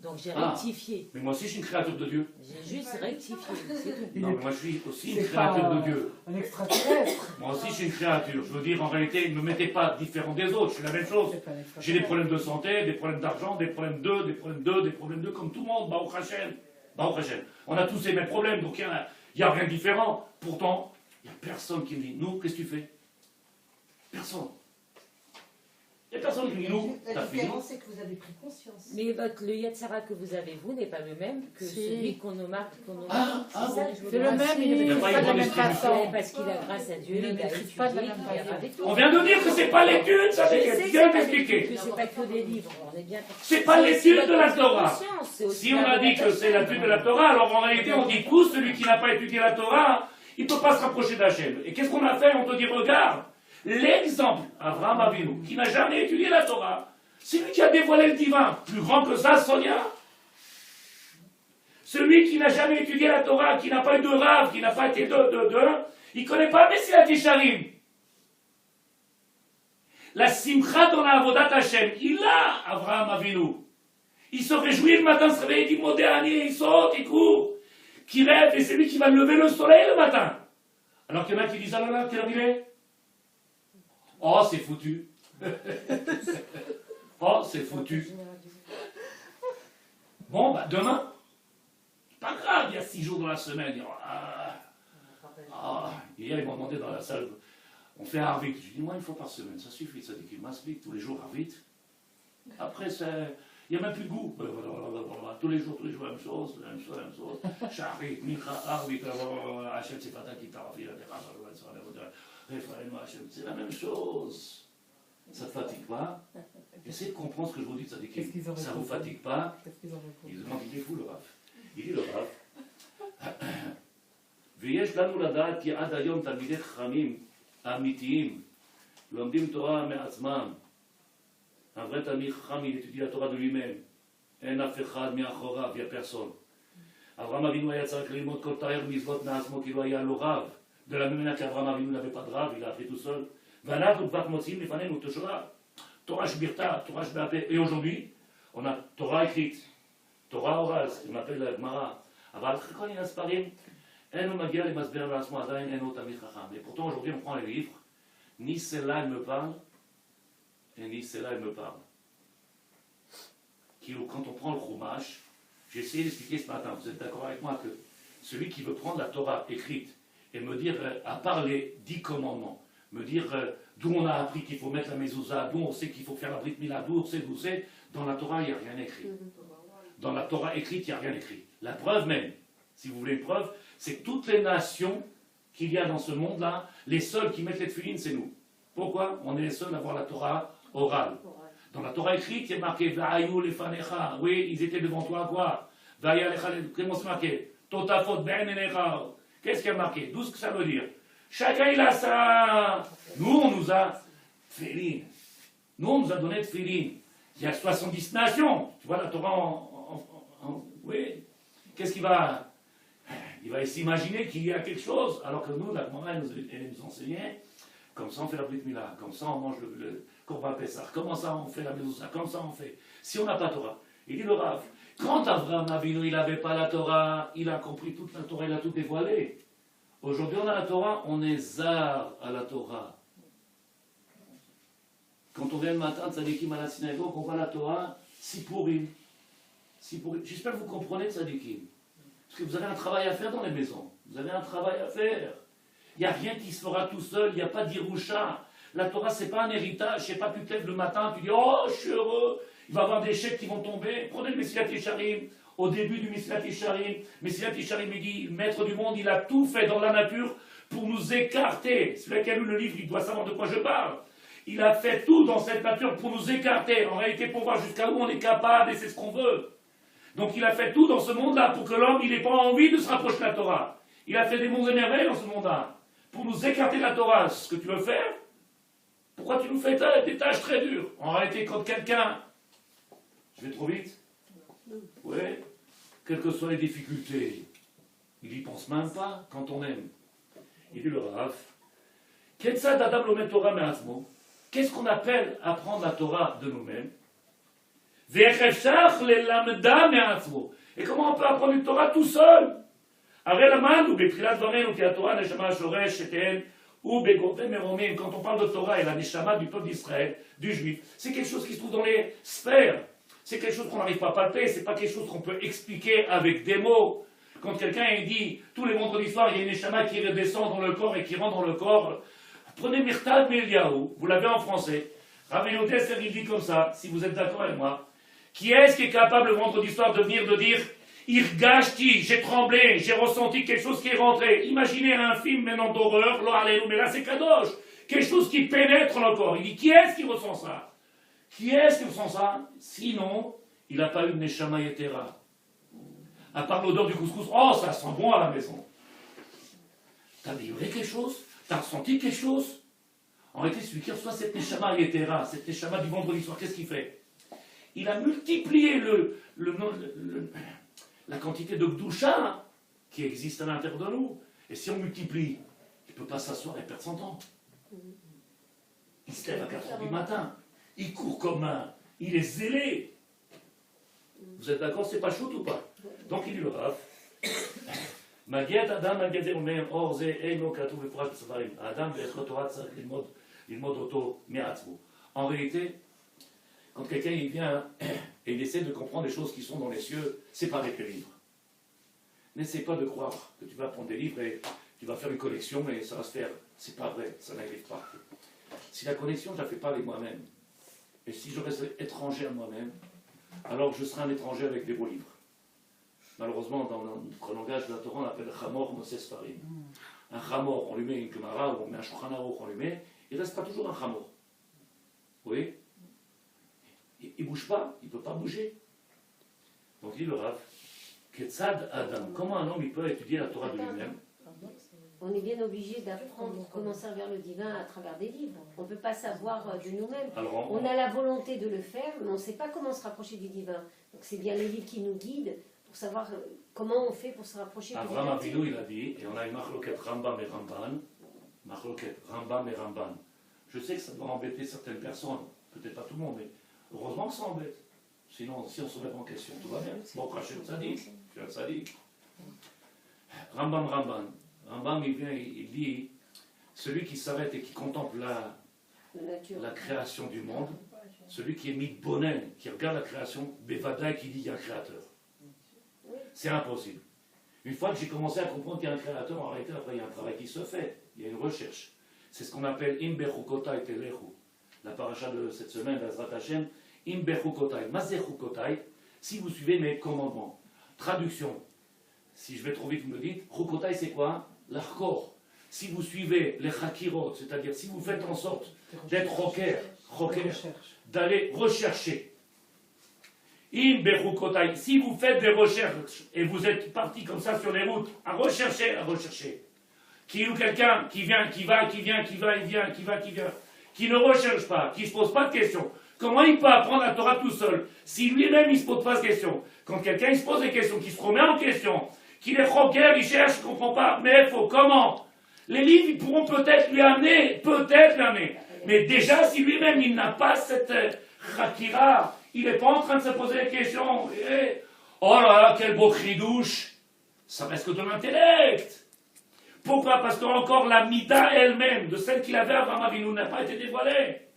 Donc j'ai rectifié. Mais moi aussi je suis une créature de Dieu. J'ai juste rectifié, c'est tout. Non, mais moi je suis aussi une créature de Dieu. Un extraterrestre. Moi aussi je suis une créature. Je veux dire, en réalité, ne me mettez pas différent des autres. Je suis la même chose. J'ai des problèmes de santé, des problèmes d'argent, des problèmes des problèmes de, comme tout le monde. Baruch Hashem. On a tous ces mêmes problèmes, donc il n'y a rien de différent. Pourtant, il n'y a personne qui me dit, nous, qu'est-ce que tu fais? Personne. Il n'y a personne qui me dit, nous, La différence, c'est que vous avez pris conscience. Mais le Yatsara que vous avez, vous, n'est pas le même que celui qu'on nous marque. C'est le même, il ne maîtrise pas de la même façon. Parce qu'il a, grâce à Dieu, il a étudié, il a avec On vient de dire que c'est pas l'étude, ça c'est quelqu'un d'expliquer. Que c'est pas que des livres, on est bien. C'est pas l'étude de la Torah. Si on a dit que c'est l'étude de la Torah, alors en réalité on dit tous, celui qui n'a pas étudié la Torah, il ne peut pas se rapprocher d'Hachem. Et qu'est-ce qu'on a fait? On te dit, regarde, l'exemple, Avraham Avinu, qui n'a jamais étudié la Torah, c'est lui qui a dévoilé le divin. Plus grand que ça, Sonia. Celui qui n'a jamais étudié la Torah, qui n'a pas eu de rave, qui n'a pas été il ne connaît pas Messilat Yesharim. La simcha dans la avodat Hashem, il a Avraham Avinu. Il se réjouit le matin, se réveille, il dit Modéani, il saute, il court, qui rêve, et c'est lui qui va lever le soleil le matin. Alors qu'il y en a qui disent, ah là là, quelle heure il est? Oh, c'est foutu. Oh, c'est foutu. Bon, bah demain, pas grave, il y a 6 jours dans la semaine. Hier, ils m'ont demandé dans la salle, on fait un Arvit. Je dis, moi, une fois par semaine, ça suffit, ça dit qu'il m'explique tous les jours Arvit. Après, il n'y a même plus de goût. Tous les jours, la même chose, la même chose. Shahrit, Mikra, Arvit, Hachem, c'est pas ta qui t'a raflé, c'est la même chose. Ça ne te fatigue pas. Essayez de comprendre ce que je vous dis, ça dit que ça ne vous fatigue pas. Il demande, il est fou le Rav. Il dit le Rav. ויש לנו לדעת כי עד היום תלמידי חכמים אמיתיים לומדים תורה מעצמם. Un vrai תלמיד חכם, il étudie la Torah de lui-même. אין אף אחד מאחוריו, il n'y a personne. אברהם אבינו היה צריך ללמוד כל תאר מצוות מעצמו כי לא היה לו רב. De la même manière qu'Abraham Avinu n'avait pas de rave, il a appris tout seul. ואנחנו כבר מוצאים לפנינו תורה שבכתב, תורה שבעל פה. Et aujourd'hui, on a Torah écrite, Torah orale, ce qu'on appelle la Gemara. אבל אחרי כל מיני ספרים, אין הוא מגיע למסבר לעצמו, עדיין אין הוא תלמיד חכם. Et pourtant aujourd'hui on prend les livres, ni celle-là elle me parle, et ni celle-là elle me parle. Quand on prend le Chumash, j'ai essayé d'expliquer ce matin, vous êtes d'accord avec moi que celui qui veut prendre la Torah écrite et me dire, à part les 10 commandements, me dire d'où on a appris qu'il faut mettre la mezouza, d'où on sait qu'il faut faire la brit mila, d'où on sait, dans la Torah il n'y a rien écrit. Dans la Torah écrite, il n'y a rien écrit. La preuve même, si vous voulez une preuve, c'est que toutes les nations qu'il y a dans ce monde-là, les seuls qui mettent les tefilines, c'est nous. Pourquoi? On est les seuls à avoir la Torah orale. Dans la Torah écrite, il y a marqué Va'ayu lefanecha. Oui, ils étaient devant toi, quoi? Va'ya lecha, comment c'est marqué? Totafot be'enecha. Qu'est-ce qu'il y a marqué? D'où ce que ça veut dire? Chacun il a ça. Nous, on nous a tefilines. Nous, on nous a donné tefilines. Il y a 70 nations. Tu vois la Torah oui. Qu'est-ce qu'il va... Il va s'imaginer qu'il y a quelque chose, alors que nous, la Gemara, elle nous enseignait, comme ça on fait la Brit Mila, comme ça on mange le Korban Pessah, comment ça on fait la Mezouza, comme ça on fait. Si on n'a pas Torah, il dit le Rav, quand Avraham Avinu, il n'avait pas la Torah, il a compris toute la Torah, il a tout dévoilé. Aujourd'hui on a la Torah, on est zar à la Torah. Quand on vient le matin, tzadikim à la synagogue, on voit la Torah, Sipurim. J'espère que vous comprenez tzadikim. Parce que vous avez un travail à faire dans les maisons. Vous avez un travail à faire. Il n'y a rien qui se fera tout seul. Il n'y a pas d'Irusha. La Torah, ce n'est pas un héritage. Je ne sais pas, tu te lèves le matin, tu dis, oh, je suis heureux. Il va y avoir des chèques qui vont tomber. Prenez le Messilat Yesharim. Au début du Messilat Yesharim, Messilat Yesharim, il dit, maître du monde, il a tout fait dans la nature pour nous écarter. Celui qui a lu le livre, il doit savoir de quoi je parle. Il a fait tout dans cette nature pour nous écarter. En réalité, pour voir jusqu'à où on est capable, et c'est ce qu'on veut. Donc il a fait tout dans ce monde-là pour que l'homme n'ait pas envie de se rapprocher de la Torah. Il a fait des mondes et merveilles dans ce monde-là. Pour nous écarter de la Torah, c'est ce que tu veux faire. Pourquoi tu nous fais des tâches très dures? En réalité, quand quelqu'un... Je vais trop vite? Oui. Quelles que soient les difficultés, il n'y pense même pas quand on aime. Il dit le Rav. Qu'est-ce qu'on appelle apprendre la Torah de nous-mêmes? Et comment on peut apprendre une Torah tout seul? Quand on parle de Torah et la neshama du peuple d'Israël, du juif, c'est quelque chose qui se trouve dans les sphères. C'est quelque chose qu'on n'arrive pas à palper, c'est pas quelque chose qu'on peut expliquer avec des mots. Quand quelqu'un dit, tous les vendredis soirs, il y a une neshama qui redescend dans le corps et qui rentre dans le corps. Prenez Mirtad Meliaou, vous l'avez en français. Rav Eliezer, il dit comme ça, si vous êtes d'accord avec moi. Qui est-ce qui est capable le vendredi soir de venir de dire Irgashti, j'ai tremblé, j'ai ressenti quelque chose qui est rentré. Imaginez un film maintenant d'horreur, mais là c'est Kadosh. Quelque chose qui pénètre le corps. Il dit qui est-ce qui ressent ça? Qui est-ce qui ressent ça? Sinon, il n'a pas eu de Neshama Yetera. À part l'odeur du couscous, oh ça sent bon à la maison. T'as vibré quelque chose? T'as ressenti quelque chose? En réalité, celui qui reçoit cette Neshama Yetera, cette Neshama du vendredi soir, qu'est-ce qu'il fait? Il a multiplié la quantité de Gdoucha qui existe à l'intérieur de nous. Et si on multiplie, il ne peut pas s'asseoir et perdre son temps. Il se lève à 4 heures du matin. Il court comme un... Il est zélé. Vous êtes d'accord, c'est pas chaud ou pas? Donc il dit le Rav. מגיע אדם מגדל אומר, אור זה אינו כתוב בפרט בספרים. האדם בעזרת התורה צריך ללמוד אותו מעצמו. En réalité, quand quelqu'un il vient et il essaie de comprendre les choses qui sont dans les cieux, c'est pas avec les livres. N'essaie pas de croire que tu vas prendre des livres et tu vas faire une collection et ça va se faire. C'est pas vrai, ça n'arrive pas. Si la connexion, je la fais pas avec moi-même, et si je reste étranger à moi-même, alors je serai un étranger avec des beaux livres. Malheureusement, dans notre langage de la Torah, on appelle Chamor Moses Farim. Un Chamor, on lui met une Gemara ou on met un Shulchan Aruch, on lui met, il restera toujours un Chamor. Vous voyez? Il ne bouge pas, il ne peut pas bouger. Donc il dit le Rav, Ketzad Adam, comment un homme il peut étudier la Torah de lui-même? On est bien obligé d'apprendre comment servir le divin à travers des livres. On ne peut pas savoir de nous-mêmes. On a la volonté de le faire, mais on ne sait pas comment se rapprocher du divin. Donc c'est bien les livres qui nous guident pour savoir comment on fait pour se rapprocher du divin. Abraham Avinu, il a dit, et on a une machloket Rambam et Ramban, machloket Rambam et Ramban. Je sais que ça doit embêter certaines personnes, peut-être pas tout le monde, mais heureusement que ça embête. Sinon, si on se met en question, tout va bien. Bon, je suis un tzaddik. Rambam. Rambam, il vient, il dit, celui qui s'arrête et qui contemple la création du monde, celui qui est mitbonen, qui regarde la création, bevada, qui dit qu'il y a un créateur. C'est impossible. Une fois que j'ai commencé à comprendre qu'il y a un créateur, en réalité, après, il y a un travail qui se fait, il y a une recherche. C'est ce qu'on appelle imbechukotai telechu. La paracha de cette semaine, d'Azrat Hashem, imbechukotai. Mazechukotai, si vous suivez mes commandements. Traduction. Si je vais trop vite, vous me dites, chukotai c'est quoi? L'achkor. Si vous suivez les chakirot, c'est-à-dire si vous faites en sorte d'être rocker, d'aller rechercher. Si vous faites des recherches et vous êtes parti comme ça sur les routes à rechercher, qui ou quelqu'un qui vient, qui va, qui vient, qui ne recherche pas, qui ne se pose pas de questions, comment il peut apprendre la Torah tout seul si lui-même il ne se pose pas de questions? Quand quelqu'un il se pose des questions, qui se remet en question, qu'il est rocker, il cherche, il ne comprend pas, mais il faut comment? Les livres ils pourront peut-être lui amener, mais déjà si lui-même il n'a pas cette chakira, il n'est pas en train de se poser des questions. Oh là là, quel beau cri-douche. Ça reste que de l'intellect. Pourquoi? Parce que encore la mida elle-même, de celle qu'il avait avant Avinu, n'a pas été dévoilée.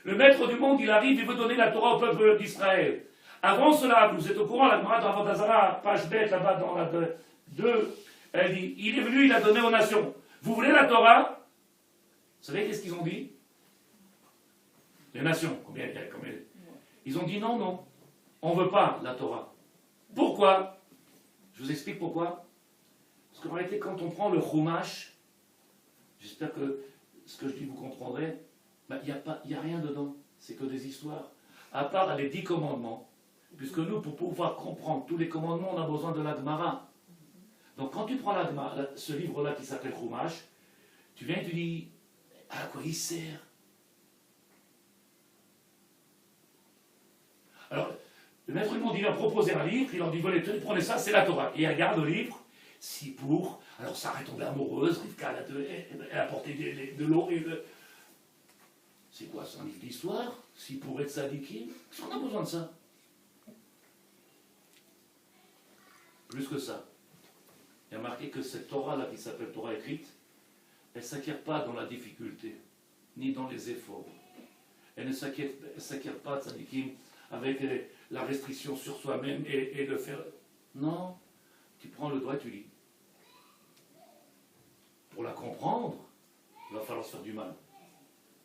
Le maître du monde, il arrive, il veut donner la Torah au peuple d'Israël. Avant cela, vous êtes au courant, la Gemara dans Avodazara, page bête, là-bas dans la 2, elle dit, il est venu, il a donné aux nations. Vous voulez la Torah? Vous savez qu'est-ce qu'ils ont dit? Les nations, combien? Ils ont dit non, on ne veut pas la Torah. Pourquoi? Je vous explique pourquoi. Parce qu'en réalité, quand on prend le Chumash, j'espère que ce que je dis vous comprendrez, il n'y a rien dedans, c'est que des histoires. À part les 10 commandements, puisque nous, pour pouvoir comprendre tous les commandements, on a besoin de la Gemara. Donc quand tu prends la Gemara, ce livre-là qui s'appelle Chumash, tu viens et tu dis, à quoi il sert? Alors, le maître du monde, il a proposé un livre, il leur dit, venez, prenez ça, c'est la Torah. Et il regarde le livre, si pour, alors Sarah est tombée amoureuse, Rivka, elle a porté de l'eau et le... C'est quoi, c'est un livre d'histoire? Si pour être sadikim, est-ce qu'on a besoin de ça? Plus que ça. Il y a marqué que cette Torah-là, qui s'appelle Torah écrite, elle ne s'acquiert pas dans la difficulté, ni dans les efforts. Elle ne s'acquiert pas, tzadikim, avec la restriction sur soi-même et le faire. Non, tu prends le doigt et tu lis. Pour la comprendre, il va falloir se faire du mal.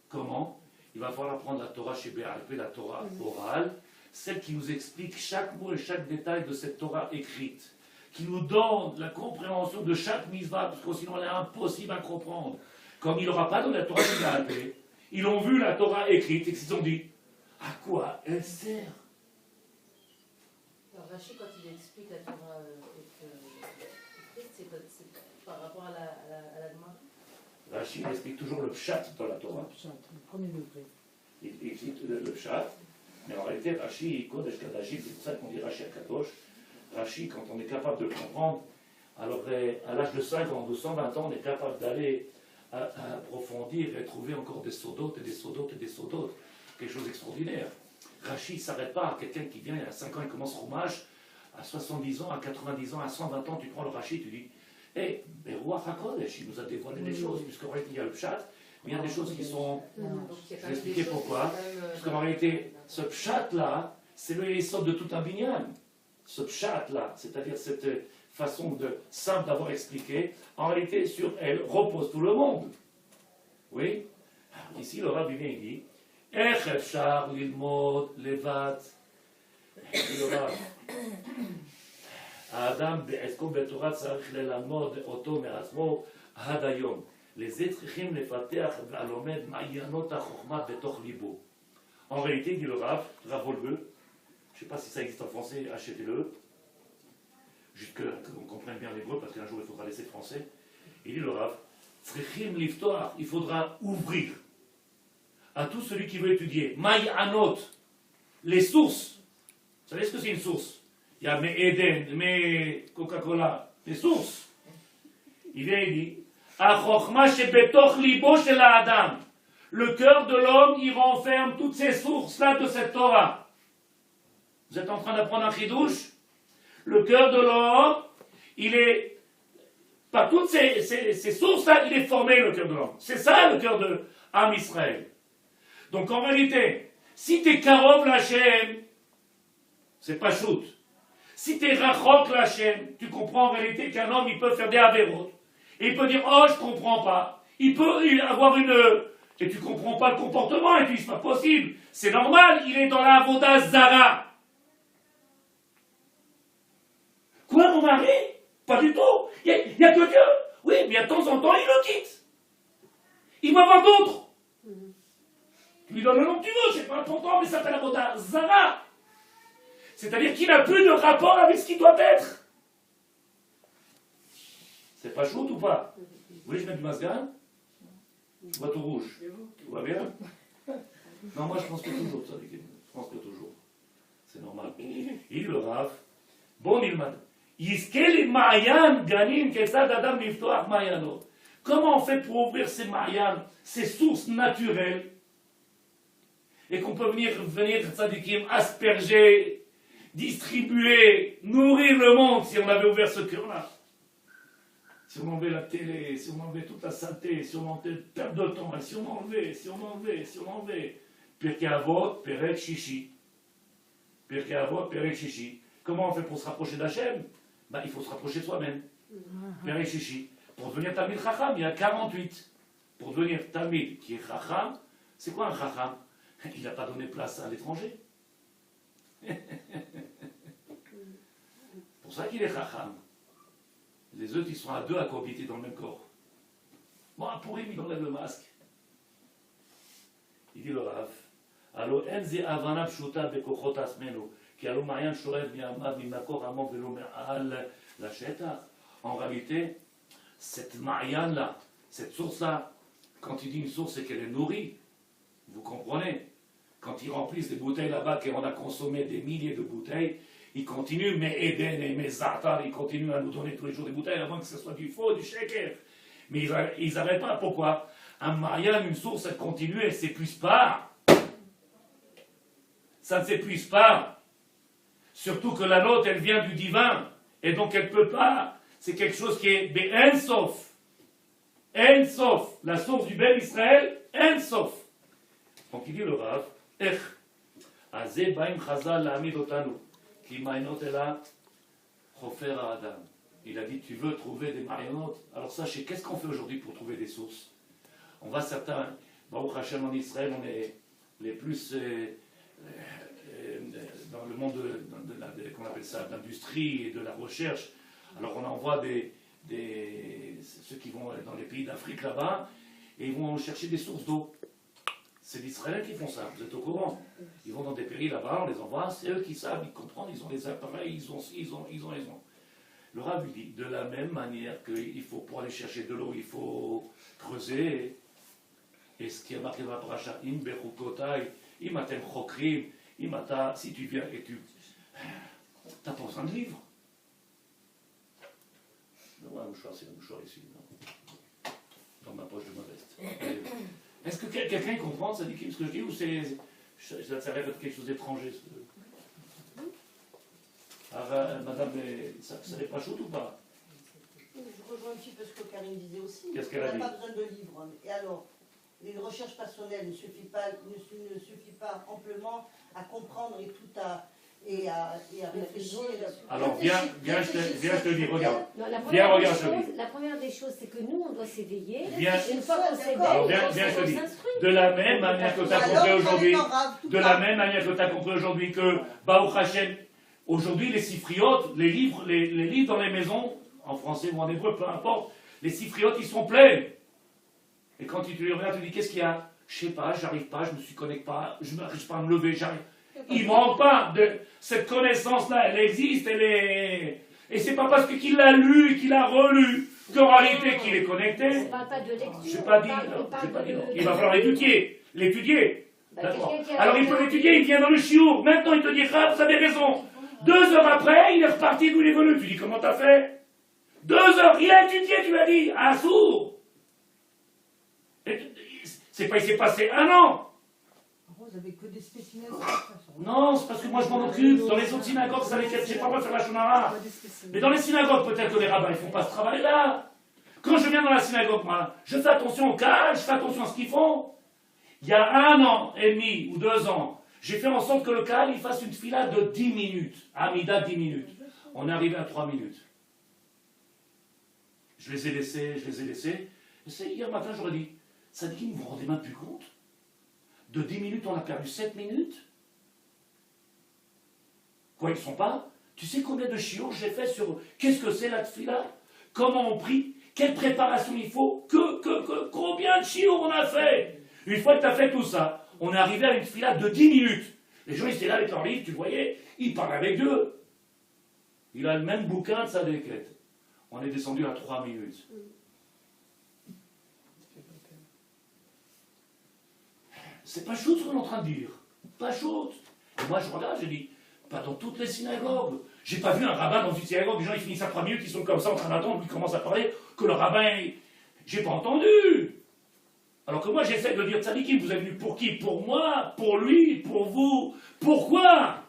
Comment? Il va falloir prendre la Torah chez Béalpé, la Torah orale, celle qui nous explique chaque mot et chaque détail de cette Torah écrite, qui nous donne la compréhension de chaque mitzvah, parce que sinon elle est impossible à comprendre. Comme il n'aura pas donné la Torah chez Béalpé, ils ont vu la Torah écrite et ils ont dit, à quoi elle sert? Alors Rachid, quand il explique la Torah écrite, c'est par rapport à la Gemara. Rachid explique toujours le pshat dans la Torah. Le premier degré. Il explique le pshat, mais en réalité, Rachid, Kodesh Kadashim, c'est pour ça qu'on dit Rachid Kadosh. Rachi, quand on est capable de le comprendre, alors à l'âge de 50 ou 120 ans, on est capable d'aller à approfondir et trouver encore des sauts d'autres et des sauts d'autres et des sauts d'autres. Quelque chose d'extraordinaire. Rachi ne s'arrête pas. Quelqu'un qui vient à 5 ans, il commence Chumash, à 70 ans, à 90 ans, à 120 ans, tu prends le Rachi, tu dis hé, mais Ruach HaKodesh, il nous a dévoilé des choses, puisqu'en réalité, il y a le Pshat, mais il y a des choses qui sont. Je vais expliquer pourquoi. Parce qu'en réalité, ce Pshat-là, c'est le Yesod de tout un binyan. Ce Pshat-là, c'est-à-dire cette façon simple d'avoir expliqué, en réalité, sur elle repose tout le monde. Oui. Ici, le Rabbi vient, il dit איך אפשר ללמוד לבד? האדם בעסקו בתורה צריך ללמוד אותו מעצמו עד היום. לזה צריכים לפתח והלומד מעיינות החוכמה בתוך ליבו. En réalité, dit le Rav Volveux, je ne sais pas si ça existe en français, achetez-le, juste qu'on comprenne bien l'hébreu, parce qu'un jour il faudra laisser le français. Il dit le Rav, צריכים לפתוח, il faudra ouvrir à tout celui qui veut étudier. Maïanot, les sources. Vous savez ce que c'est une source? Il y a mes Eden, mes Coca-Cola, les sources. Il vient et dit Achokma shebetoch libo shel ha'adam. Le cœur de l'homme, il renferme toutes ces sources-là de cette Torah. Vous êtes en train d'apprendre un chidouche? Le cœur de l'homme, il est. Par toutes ces sources-là, il est formé, le cœur de l'homme. C'est ça le cœur de Am Israël. Donc en réalité, si tu es Karov l'Hachem, c'est pas shoot. Si tu es Rachok l'Hachem, tu comprends en réalité qu'un homme, il peut faire des avérotes. Et il peut dire, oh, je comprends pas. Il peut avoir une. Et tu comprends pas le comportement, et puis c'est pas possible. C'est normal, il est dans la Avoda Zara. Quoi, mon mari? Pas du tout. Il y a que Dieu. Oui, mais de temps en temps, il le quitte. Il va voir d'autres. Tu lui donnes le nom que tu veux, c'est pas important, mais ça s'appelle Avoda Zara. C'est-à-dire qu'il n'a plus de rapport avec ce qui doit être. C'est pas chaud ou pas? Vous voulez que je mette du masgan? Je vois tout rouge. Tu vois bien? Non, moi je pense que toujours, ça. Je pense que toujours. C'est normal. Il le Rav. Bon, Ilman. Yiskel Ma'ayan Ganim Ketzad Adam Liftoach Ma'ayanot. Comment on fait pour ouvrir ces Ma'ayan, ces sources naturelles, et qu'on peut venir tzadikim, asperger, distribuer, nourrir le monde si on avait ouvert ce cœur-là. Si on enlevait la télé, si on enlevait toute la saleté, si on enlevait perte de temps, si on enlevait. Pirkei Avot, Perek Shishi. Pirkei Avot, Perek Shishi. Comment on fait pour se rapprocher d'Hachem? Il faut se rapprocher de soi-même. Perek Shishi. Pour devenir Talmid Chacham, il y a 48. Pour devenir Talmid qui est Chacham, c'est quoi un Chacham? Il n'a pas donné place à l'étranger. C'est pour ça qu'il est Chacham. Les autres, ils sont à deux à cohabiter dans le même corps. Bon, pour lui, il enlève le masque. Il dit le Rav, Allo enze avana pshuta bekochot asmenu, ki allo mayan shorev mi'amav mimakor amok velo me'al la shetach. En réalité, cette Marianne-là, cette source-là, quand il dit une source, c'est qu'elle est nourrie. Vous comprenez? Quand ils remplissent des bouteilles là-bas, qu'on a consommé des milliers de bouteilles, ils continuent, mais Eden et mes Zatar, ils continuent à nous donner tous les jours des bouteilles avant que ce soit du faux, du sheker. Mais ils n'arrêtent pas. Pourquoi? Un Marianne, une source, elle continue, elle ne s'épuise pas. Ça ne s'épuise pas. Surtout que la nôtre, elle vient du divin. Et donc elle ne peut pas. C'est quelque chose qui est Ensof. Ensof. La source du Ben Israël, Ensof. Donc il dit le Rav, Ech. Azé baim chazal la'amid otanu. Ki ma'inot ela chofer ha'adam. Il a dit, tu veux trouver des marionnettes? Alors sachez, qu'est-ce qu'on fait aujourd'hui pour trouver des sources? On va certains, Baruch Hashem en Israël, on est les plus dans le monde qu'on appelle ça, de l'industrie et de la recherche. Alors on envoie ceux qui vont dans les pays d'Afrique là-bas, et ils vont chercher des sources d'eau. C'est les Israéliens qui font ça, vous êtes au courant. Ils vont dans des pays là-bas, on les envoie, c'est eux qui savent, ils comprennent, ils ont les appareils, ils ont. Le Rav lui dit, de la même manière qu'il faut, pour aller chercher de l'eau, il faut creuser. Et ce qui est marqué dans la paracha, im bechukotai, im atem chokrim, si tu viens et tu... T'as pas besoin de livres. un mouchoir, c'est un mouchoir ici, non. Dans ma poche de ma veste. Est-ce que quelqu'un comprend, ça dit ce que je dis, ou ça rêve de quelque chose d'étranger? Madame, ça n'est pas chaud ou pas? Je rejoins un petit peu ce que Karine disait aussi. Qu'est-ce qu'elle a dit? On n'a pas besoin de livres. Et alors, les recherches personnelles ne suffisent pas amplement à comprendre et à réfléchir. Alors, viens, je te dis, regarde. Non, la première des choses, c'est que nous, on doit s'éveiller. Une fois qu'on s'éveille, on s'instruit. De la même manière que tu as compris aujourd'hui, que Baruch Hashem, aujourd'hui, les sifriotes, les livres dans les maisons, en français ou en hébreu, peu importe, les sifriotes, ils sont pleins. Et quand tu les regardes, tu dis, qu'est-ce qu'il y a? Je sais pas, j'arrive pas, je me suis connecté pas, je n'arrive pas à me lever, j'arrive. Il ne manque pas de cette connaissance-là, elle existe, elle est... Et c'est pas parce qu'il l'a lu et qu'il a relu qu'en réalité qu'il est connecté. On ne parle pas de lecture. Je n'ai pas dit, non. Il va falloir l'étudier. D'accord. Alors il peut l'étudier, il vient dans le chiour. Maintenant il te dit, ah, vous avez raison. 2 heures après, il est reparti d'où il est venu. Tu dis, comment t'as fait? 2 heures, il a étudié, tu l'as dit, à sourd. C'est pas, il s'est passé 1 an. Vous avez que des spécimens. Non, c'est parce que moi je m'en occupe. Dans les autres synagogues, ça je sais pas moi faire la shonara. Mais dans les synagogues, peut-être que les rabbins, ils font pas ce travail-là. Quand je viens dans la synagogue, moi, je fais attention au cas, je fais attention à ce qu'ils font. Il y a 1 an et demi ou 2 ans, j'ai fait en sorte que le cas, il fasse une fila de 10 minutes. Amida, 10 minutes. On est arrivé à 3 minutes. Je les ai laissés. Hier matin, j'aurais dit, ça dit qu'ils ne vous rendez même plus compte? De 10 minutes, on a perdu 7 minutes. Quoi, ils ne sont pas? Tu sais combien de chiours j'ai fait sur qu'est-ce que c'est la tfila? Comment on prie? Quelle préparation il faut? Combien de chiours on a fait? Une fois que tu as fait tout ça, on est arrivé à une tfila de 10 minutes. Les gens, ils étaient là avec leur livre, tu voyais, ils parlaient avec Dieu. Il a le même bouquin de sa déquête. On est descendu à 3 minutes. C'est pas chaud ce qu'on est en train de dire. Pas chaud. Et moi je regarde, je dis, pas dans toutes les synagogues. J'ai pas vu un rabbin dans une synagogue, les gens ils finissent à 3 minutes, ils sont comme ça en train d'attendre, puis ils commencent à parler, que le rabbin. J'ai pas entendu. Alors que moi j'essaie de dire, tzadikim, vous êtes venu pour qui? Pour moi? Pour lui? Pour vous? Pourquoi?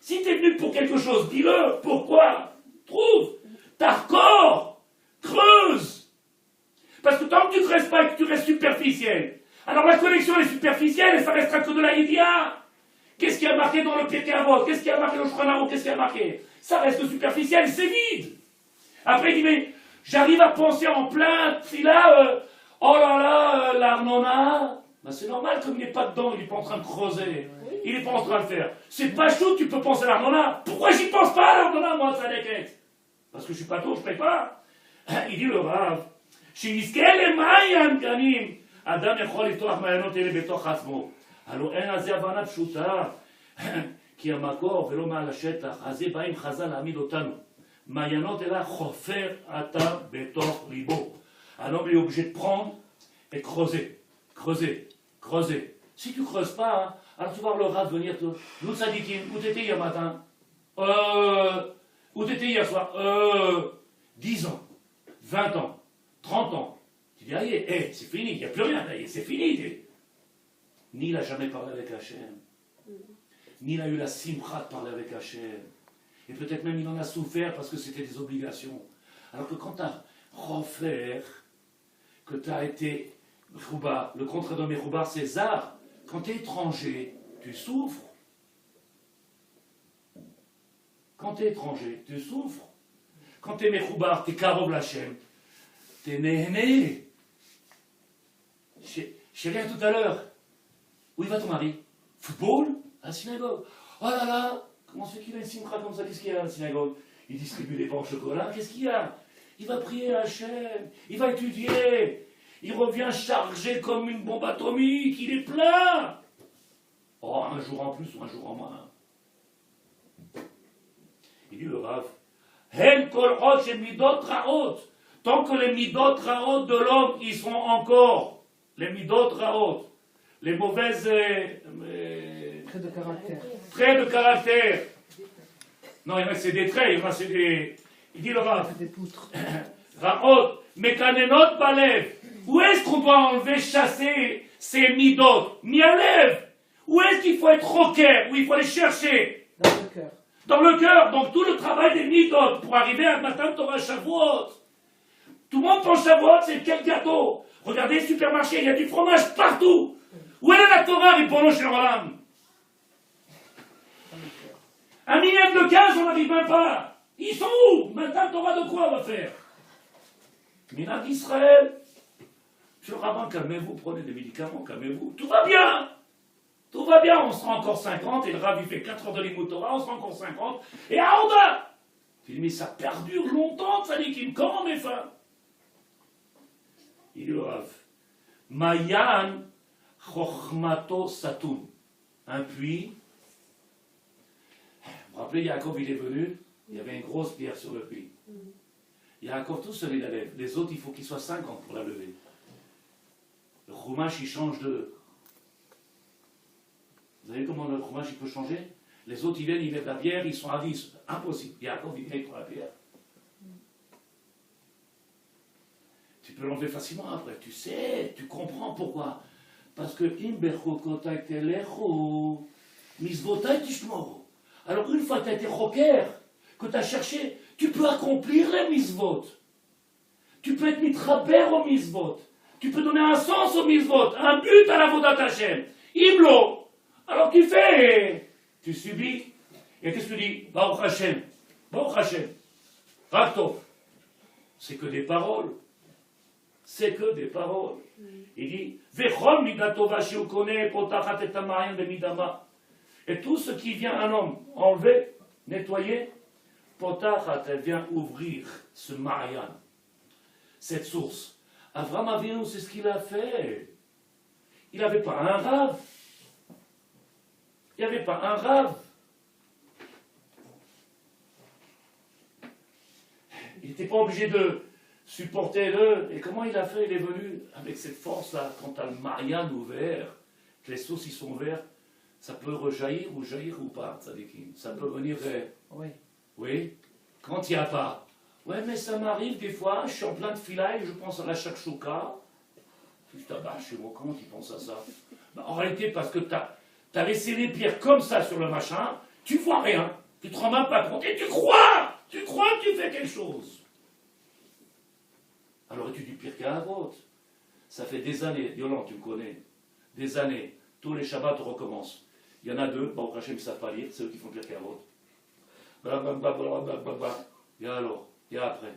Si tu es venu pour quelque chose, dis-le. Pourquoi? Trouve. T'as creuse. Parce que tant que tu creuses pas et que tu restes superficiel, alors la connexion est superficielle et ça restera que de la idea. Qu'est-ce qui a marqué dans le Pirkei Avot? Qu'est-ce qui a marqué dans le Shulchan Aruch? Qu'est-ce qui a marqué? Ça reste superficiel, c'est vide. Après il dit, mais j'arrive à penser en plein tfila, oh là là, l'Arnona. Ben, c'est normal, comme il n'est pas dedans, il n'est pas en train de creuser. Il n'est pas en train de faire. C'est pas chaud que tu peux penser à l'Arnona. Pourquoi j'y pense pas à l'Arnona, moi, ça déquête? Parce que je suis pas tôt, je prépare. Il dit le Rav, שיזכה למים גנים. אדם יכול לפתוח מעיינות אלה בתוך עצמו. הלוא אין על זה הבנה פשוטה, כי המקור ולא מעל השטח. אז זה באים חז"ל להעמיד אותנו. מעיינות אלה חופר אתה בתוך ליבו. Alors il est obligé de prendre et creuser. Si tu creuses pas, alors tu vas voir le Rav venir. Nous tzadikim, où t'étais hier matin? Où t'étais hier soir? 10 ans, 20 ans, 30 ans. Tu dis, allez, c'est fini, il n'y a plus rien, c'est fini. Ni il n'a jamais parlé avec Hachem, ni il a eu la simcha de parler avec Hachem. Et peut-être même il en a souffert parce que c'était des obligations. Alors que quand tu as offert, que tu as été Mechoubar, le contraire de Mechoubar, c'est Zar. Quand tu es étranger, tu souffres. Quand tu es étranger, tu souffres. Quand tu es Mechoubar, tu es Karov Lachem, tu es Néhéné. J'ai rien tout à l'heure. Où il va ton mari? Football? À la synagogue. Oh là là, comment se fait qu'il a une simcha comme ça? Qu'est-ce qu'il y a à la synagogue? Il distribue des pains au chocolat. Qu'est-ce qu'il y a? Il va prier à Hachem. Il va étudier. Il revient chargé comme une bombe atomique. Il est plein. Oh, un jour en plus ou un jour en moins. Il dit le Rav, Hen kol hot chez midot raot. Tant que les midot raot de l'homme, ils sont encore les midot raot, les mauvaises Trait de caractère. traits de caractère. Non, il y en a c'est des traits, il y en a c'est des Il dit le Rav. Des poutres. Raot, Mekanenot Balev. Où est-ce qu'on doit enlever, chasser ces midot? Mialev. Où est-ce qu'il faut être rocker? Où il faut aller chercher? Dans le cœur. Dans le cœur. Donc tout le travail des midot pour arriver à Matan Torah Shavuot. Tout le monde pense Shavuot, c'est quel gâteau? Regardez le supermarché, il y a du fromage partout. Où est la Torah, répondons chez Roland? Un millième de 15, on n'arrive même pas. Ils sont où? Maintenant, Torah de quoi on va faire? Minat Israël. Monsieur le rabbin, calmez-vous, prenez des médicaments, calmez-vous. Tout va bien. Tout va bien, on sera encore 50, et le Rav, il fait 4 heures de Limoud Torah, on sera encore 50, et à Aouda. Il dit, mais ça perdure longtemps, ça dit qu'il me comment mes fins? Il dit le Rav, Mayan Chochmato Satoun. Un puits. Vous vous rappelez, Yaakov, il est venu, il y avait une grosse pierre sur le puits. Yaakov, tout seul, il la lève. Les autres, il faut qu'ils soient 50 pour la lever. Le Chumash, il change de... Vous savez comment le Chumash, il peut changer? Les autres, ils viennent, ils lèvent la pierre, ils sont à 10. Impossible. Yaakov, il vient, il prend la pierre. Tu peux l'enlever facilement après. Tu sais, tu comprends pourquoi. Parce que alors une fois que tu as été rocker, que tu as cherché, tu peux accomplir les misvot. Tu peux être mitraber aux misvot. Tu peux donner un sens aux misvot, un but à la vodat Hashem. Imlo. Alors tu fais, tu subis. Et qu'est-ce que tu dis? Baruch Hashem. Baruch Hashem. Raktov. C'est que des paroles. C'est que des paroles. Il dit, Vechom midatova shiukone potachat et tamayim bemidama. Et tout ce qui vient un homme enlever, nettoyer, potachat, elle vient ouvrir ce Marian, cette source. Avraham Avinu, c'est ce qu'il a fait. Il n'avait pas un rave. Il n'y avait pas un rave. Il n'était pas obligé de supporter le. Et comment il a fait? Il est venu avec cette force-là, quand tu as le Marian ouvert, que les sources y sont ouvertes, ça peut rejaillir ou jaillir ou pas, tzadikim. Ça peut venir vers. Oui. Oui. Quand il n'y a pas. Ouais, mais ça m'arrive des fois, je suis en plein de filaille, je pense à la shakshuka. Je chez moi, comment tu penses à ça? Ben, en réalité, parce que tu as laissé les pierres comme ça sur le machin, tu vois rien, tu te rends même pas compte et tu crois que tu fais quelque chose. Alors étudie Pirkei Avot. Ça fait des années, Yolande, tu me connais, des années, tous les Shabbats recommencent. Il y en a deux, Baruch Hashem, ils ne savent pas lire, c'est eux qui font Pirkei Avot. Et alors, et après,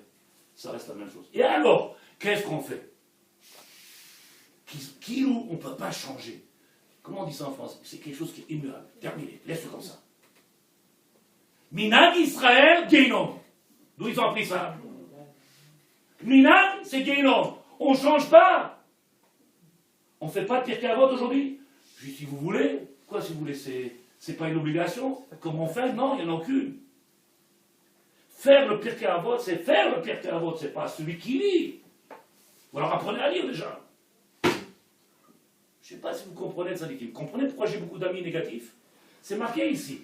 ça reste la même chose. Et alors, qu'est-ce qu'on fait? Qui on ne peut pas changer. Comment on dit ça en France? C'est quelque chose qui est immuable. Terminé, laisse-le comme ça. Minag Israël, Geinom. D'où ils ont appris ça? Minag, c'est Geinom. On ne change pas. On ne fait pas de Pirkei Avot aujourd'hui. Si vous voulez, quoi si vous voulez, c'est pas une obligation. Comment on fait? Non, il n'y en a aucune. Faire le Pirkei Avot, c'est faire le Pirkei Avot, c'est pas celui qui lit. Ou alors apprenez à lire déjà. Je ne sais pas si vous comprenez ça. Vous comprenez pourquoi j'ai beaucoup d'amis négatifs? C'est marqué ici.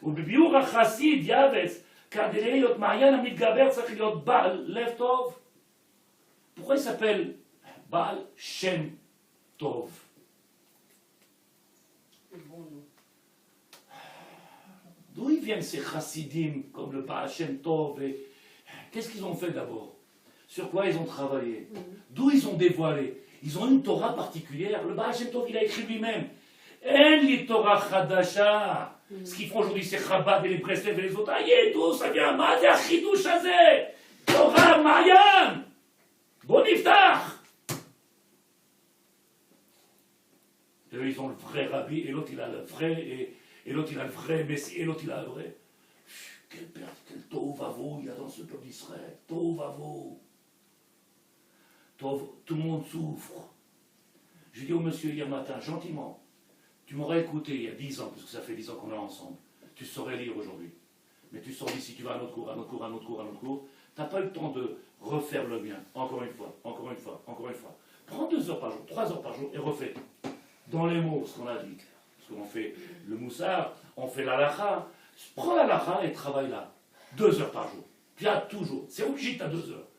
ובביאור החסיד יאבס, כדי להיות מעיין המתגבר צריך להיות בעל לב טוב. Pourquoi il s'appelle Baal Shem Tov? D'où ils viennent ces chassidim comme le Baal Shem Tov? Qu'est-ce qu'ils ont fait d'abord? Sur quoi ils ont travaillé? D'où ils ont dévoilé? Ils ont une Torah particulière. Le Baal Shem Tov, il a écrit lui-même. En li Torah Chadasha. Ce qu'ils font aujourd'hui, c'est Chabad et les Breslev et les autres. Aïe, tout, ça vient. Ma de Chidouche Hazeh. Torah Mariam. Bon Iftach. Et eux, ils ont le vrai rabbi, et l'autre, il a le vrai, et l'autre, il a le vrai Messie, et l'autre, il a le vrai. Quelle perte, quel tohu-vavohu il y a dans ce peuple d'Israël. Tohu-vavohu. Tout le monde souffre. J'ai dit au monsieur hier matin, gentiment, tu m'aurais écouté il y a 10 ans, parce que ça fait 10 ans qu'on est ensemble, tu saurais lire aujourd'hui. Mais tu sors d'ici, tu vas à un autre cours, un autre cours, un autre cours, un autre cours. Tu n'as pas eu le temps de refaire le mien. Encore une fois, encore une fois, encore une fois. Prends 2 heures par jour, 3 heures par jour et refais. Dans les mots, ce qu'on a dit. Parce qu'on fait le moussard, on fait l'alacha. Prends l'alacha et travaille là. 2 heures par jour. Tu as toujours. C'est obligé que tu as 2 heures.